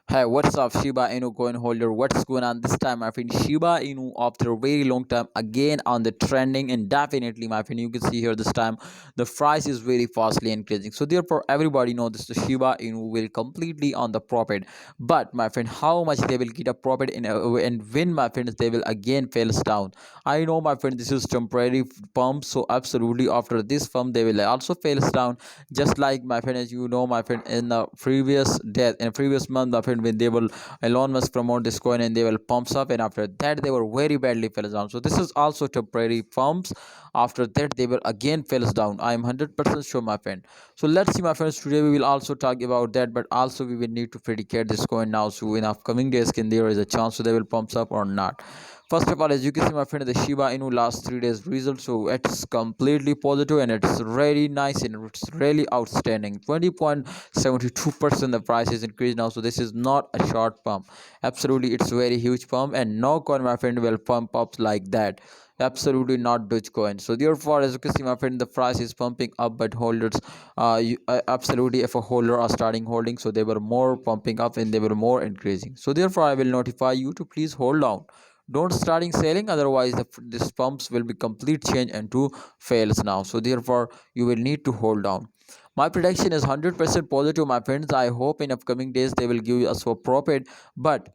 Hey, what's up, Shiba Inu coin holder? What's going on this time, my friend? Shiba Inu, after a very long time, again on the trending, and definitely, my friend, you can see here this time the price is very fastly increasing. So therefore, everybody know this. The Shiba Inu will completely on the profit, but my friend, how much they will get a profit in and when, my friends, they will again fails down. I know, my friend, this is temporary pump, so absolutely after this pump they will also fails down, just like, my friend, as you know, my friend, in the previous death in previous month, my friend, when they will Elon Musk promote this coin and they will pumps up, and after that they were very badly falls down. So this is also temporary pumps. After that they will again falls down. I am 100% sure, my friend. So let's see, my friends, today we will also talk about that, but also we will need to predicate this coin now, so in upcoming days can there is a chance so they will pumps up or not. First of all, as you can see, my friend, the Shiba Inu last 3 days result, so it's completely positive and it's really nice and it's really outstanding. 20.72% the price is increased now, so this is not a short pump. Absolutely, it's very huge pump, and no coin, my friend, will pump up like that. Absolutely not Dogecoin. So therefore, as you can see, my friend, the price is pumping up, but holders, absolutely, if a holder are starting holding, so they were more pumping up and they were more increasing. So therefore, I will notify you to please hold on, don't starting selling, otherwise this pumps will be complete change into fails now. So therefore you will need to hold on. My prediction is 100% positive, my friends. I hope in upcoming days they will give us a profit, but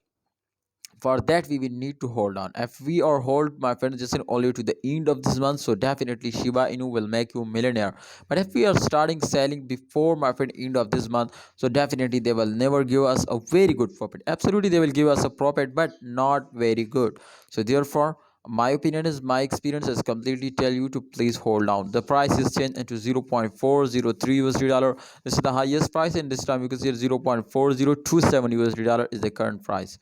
for that we will need to hold on. If we are hold, my friends, just only to the end of this month, so definitely Shiba Inu will make you millionaire. But if we are starting selling before, my friend, end of this month, so definitely they will never give us a very good profit. Absolutely they will give us a profit, but not very good. So therefore, my opinion is, my experience is completely tell you to please hold down. The price is changed into 0.403 USD dollar. This is the highest price, and this time you can see 0.4027 USD dollar is the current price.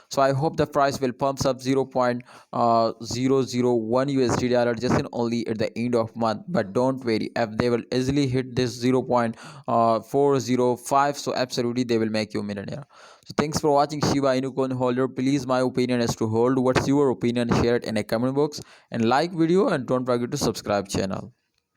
So I hope the price will pumps up 0.001 USD dollar just in only at the end of month. But don't worry, if they will easily hit this 0.405, so absolutely they will make you millionaire. So thanks for watching, Shiba Inu coin holder. Please, my opinion is to hold. What's your opinion? Share it in a comment box and like video, and don't forget to subscribe channel.